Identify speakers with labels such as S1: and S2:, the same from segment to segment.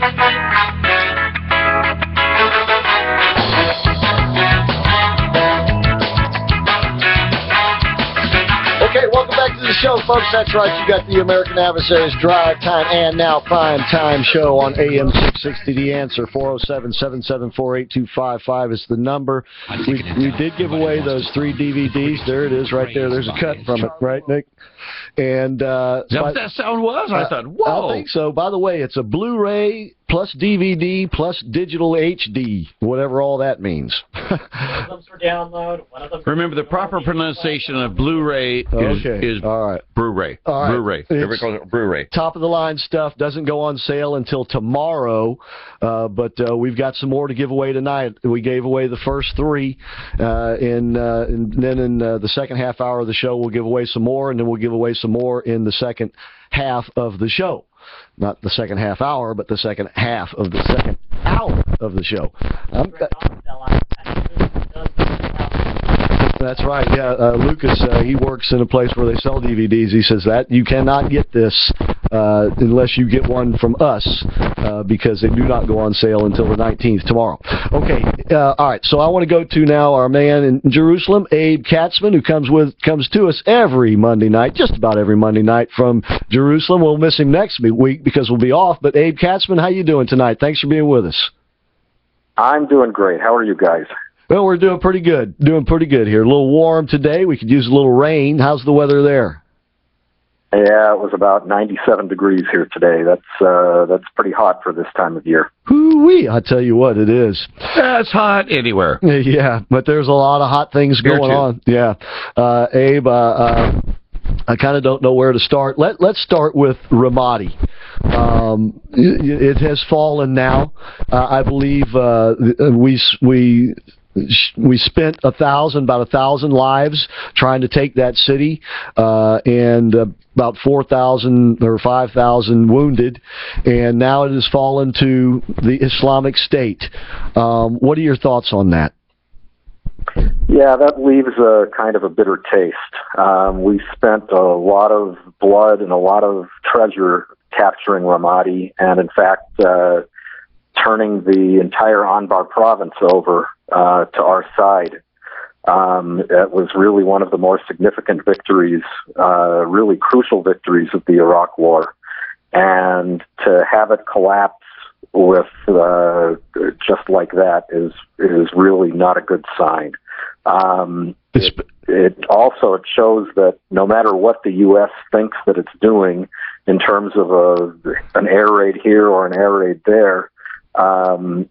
S1: Okay, welcome back to the show, folks. That's right. You got the American Adversaries Drive Time and Now Prime Time show on AM 660. The Answer, 407-774-8255 is the number. We did give away those 3 DVDs. There it is right there. There's a cut from it, right, Nick? And
S2: is that what that sound was? I thought, whoa.
S1: I think so. By the way, it's a Blu-ray plus DVD plus digital HD, whatever all that means.
S3: One of them's for download. One of them.
S2: Remember, the proper pronunciation of Blu-ray is
S1: all right.
S2: Blu-ray.
S1: All right.
S2: Blu-ray. Everybody calls it Blu-ray.
S1: Top of the line stuff doesn't go on sale until tomorrow, but we've got some more to give away tonight. We gave away the first 3, and then in the second half hour of the show, we'll give away some more, and then we'll give away some more in the second half of the show. Not the second half hour, but the second half of the second hour of the show. That's right. Yeah, Lucas, he works in a place where they sell DVDs. He says that you cannot get this unless you get one from us because they do not go on sale until the 19th, tomorrow. Okay, all right. So I want to go to now our man in Jerusalem, Abe Katsman, who comes to us every Monday night, just about every Monday night from Jerusalem. We'll miss him next week because we'll be off. But Abe Katsman, how you doing tonight? Thanks for being with us.
S4: I'm doing great. How are you guys?
S1: Well, we're doing pretty good. Doing pretty good here. A little warm today. We could use a little rain. How's the weather there?
S4: Yeah, it was about 97 degrees here today. That's pretty hot for this time of year.
S1: Hoo-wee, I tell you what, it is.
S2: That's hot anywhere.
S1: Yeah, but there's a lot of hot things going on. Yeah. Abe, I kind of don't know where to start. Let's start with Ramadi. It has fallen now. I believe we spent about 1,000 lives trying to take that city, and about 4,000 or 5,000 wounded, and now it has fallen to the Islamic State. What are your thoughts on that?
S4: Yeah, that leaves a kind of a bitter taste. We spent a lot of blood and a lot of treasure capturing Ramadi, and in fact, turning the entire Anbar province over to our side. It was really one of the more significant victories, really crucial victories of the Iraq War. And to have it collapse with just like that is really not a good sign. It also shows that no matter what the U.S. thinks that it's doing in terms of an air raid here or an air raid there, the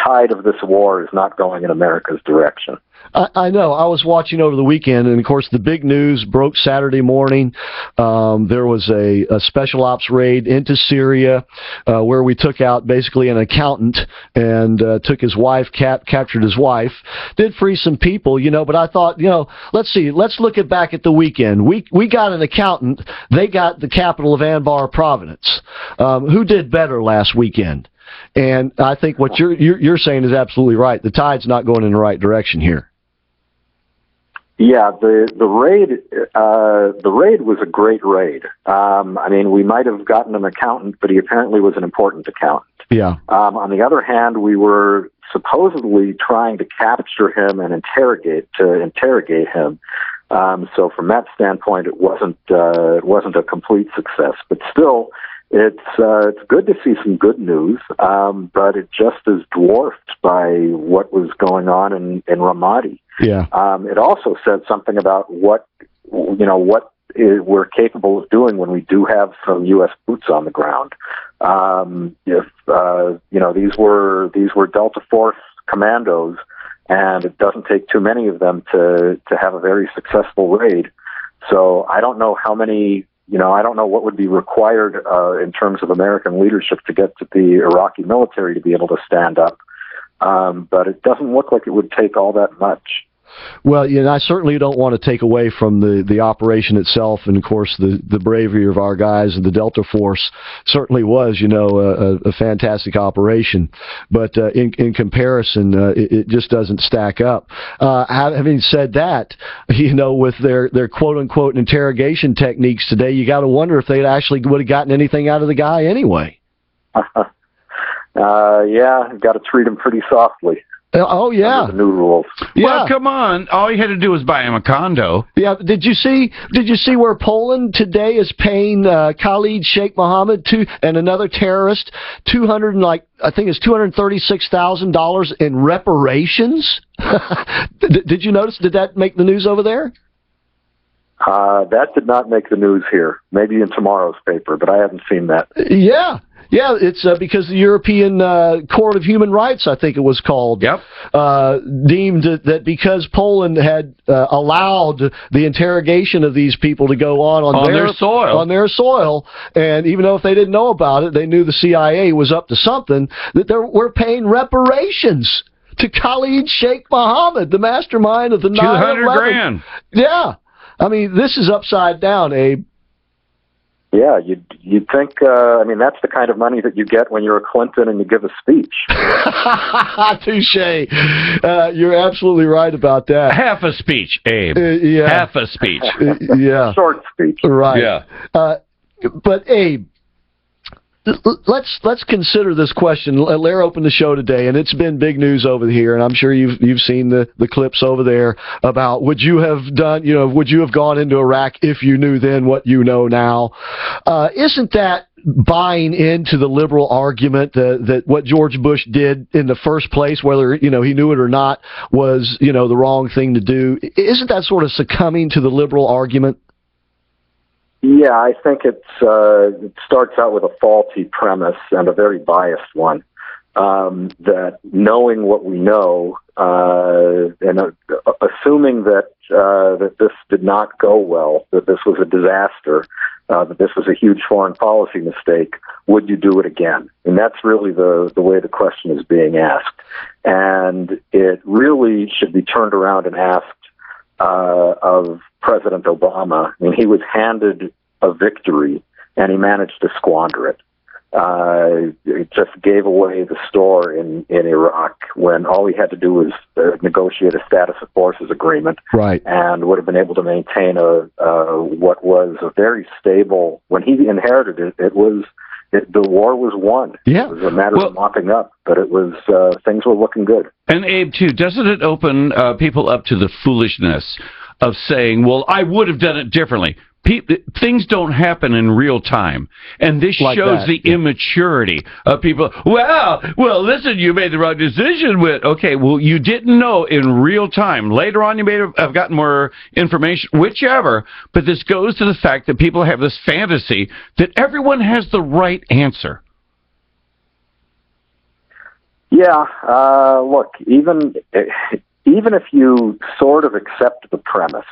S4: tide of this war is not going in America's direction.
S1: I know. I was watching over the weekend, and of course the big news broke Saturday morning. There was a special ops raid into Syria where we took out basically an accountant and took his wife, captured his wife, did free some people, but I thought, let's look back at the weekend. We got an accountant. They got the capital of Anbar Province. Who did better last weekend? And I think what you're saying is absolutely right. The tide's not going in the right direction here.
S4: Yeah, the raid was a great raid. We might have gotten an accountant, but he apparently was an important accountant.
S1: Yeah.
S4: On the other hand, we were supposedly trying to capture him and interrogate him. So from that standpoint, it wasn't a complete success. But still, it's good to see some good news. But it just is dwarfed by what was going on in Ramadi.
S1: Yeah.
S4: It also said something about what we're capable of doing when we do have some U.S. boots on the ground. These were Delta Force commandos, and it doesn't take too many of them to have a very successful raid. So I don't know how many. I don't know what would be required in terms of American leadership to get to the Iraqi military to be able to stand up. But it doesn't look like it would take all that much.
S1: Well, I certainly don't want to take away from the operation itself, and of course the bravery of our guys. And the Delta Force certainly was, a fantastic operation. But in comparison, it just doesn't stack up. Having said that, with their quote unquote interrogation techniques today, you got to wonder if they actually would have gotten anything out of the guy anyway.
S4: Yeah, got to treat him pretty softly.
S1: Oh, yeah.
S4: Under the new rules.
S1: Yeah.
S2: Well, come on. All you had to do was buy him a condo.
S1: Yeah. Did you see where Poland today is paying Khalid Sheikh Mohammed and another terrorist $236,000 in reparations? Did you notice? Did that make the news over there?
S4: That did not make the news here. Maybe in tomorrow's paper, but I haven't seen that.
S1: Yeah. Yeah, it's because the European Court of Human Rights, I think it was called, deemed that because Poland had allowed the interrogation of these people to go on their soil, and even though if they didn't know about it, they knew the CIA was up to something, that we're paying reparations to Khalid Sheikh Mohammed, the mastermind of the 9/11.
S2: $200,000.
S1: Yeah. I mean, this is upside down, Abe.
S4: Yeah, you'd think, that's the kind of money that you get when you're a Clinton and you give a speech.
S1: Touche. You're absolutely right about that.
S2: Half a speech, Abe.
S1: Yeah.
S2: Half a speech.
S1: Yeah.
S4: Short speech.
S1: Right.
S2: Yeah.
S1: But, Abe, let's consider this question. Lair opened the show today, and it's been big news over here, and I'm sure you've seen the clips over there about would you have gone into Iraq if you knew then what you know now? Isn't that buying into the liberal argument that what George Bush did in the first place, whether he knew it or not, was the wrong thing to do? Isn't that sort of succumbing to the liberal argument?
S4: Yeah, I think it starts out with a faulty premise and a very biased one. That knowing what we know and assuming that this did not go well, that this was a disaster, that this was a huge foreign policy mistake, would you do it again? And that's really the way the question is being asked. And it really should be turned around and asked of President Obama. I mean, he was handed a victory, and he managed to squander it. It just gave away the store in Iraq when all he had to do was negotiate a status of forces agreement,
S1: right? And
S4: would have been able to maintain what was a very stable. When he inherited it, the war was won.
S1: Yeah.
S4: It was a matter of mopping up, but it was things were looking good.
S2: And Abe, too, doesn't it open people up to the foolishness of saying, "Well, I would have done it differently"? Things don't happen in real time, and this shows the immaturity of people. Well, listen, you made the wrong decision with. Okay, well, you didn't know in real time. Later on, you may have gotten more information, whichever. But this goes to the fact that people have this fantasy that everyone has the right answer.
S4: Yeah, look, even if you sort of accept the premise.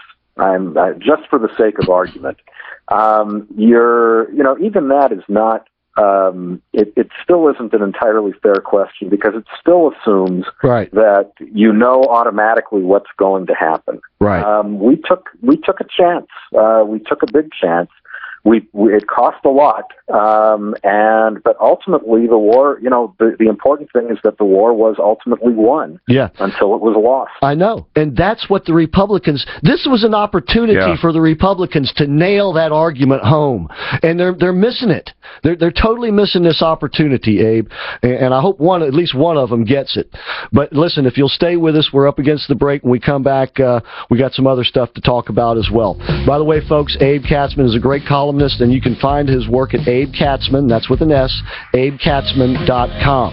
S4: Just for the sake of argument, even that is not. It still isn't an entirely fair question because it still assumes that automatically what's going to happen.
S1: Right.
S4: We took a chance. We took a big chance. It cost a lot, but ultimately the war. The important thing is that the war was ultimately won.
S1: Yeah.
S4: Until it was lost.
S1: I know, and that's what the Republicans. This was an opportunity for the Republicans to nail that argument home, and they're missing it. They're totally missing this opportunity, Abe. And I hope at least one of them gets it. But listen, if you'll stay with us, we're up against the break. When we come back, we got some other stuff to talk about as well. By the way, folks, Abe Katsman is a great columnist. And you can find his work at Abe Katsman, that's with an S, abekatsman.com.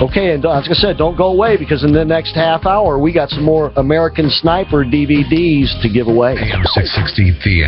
S1: Okay, and like I said, don't go away because in the next half hour, we got some more American Sniper DVDs to give away.
S5: AM 660 The End.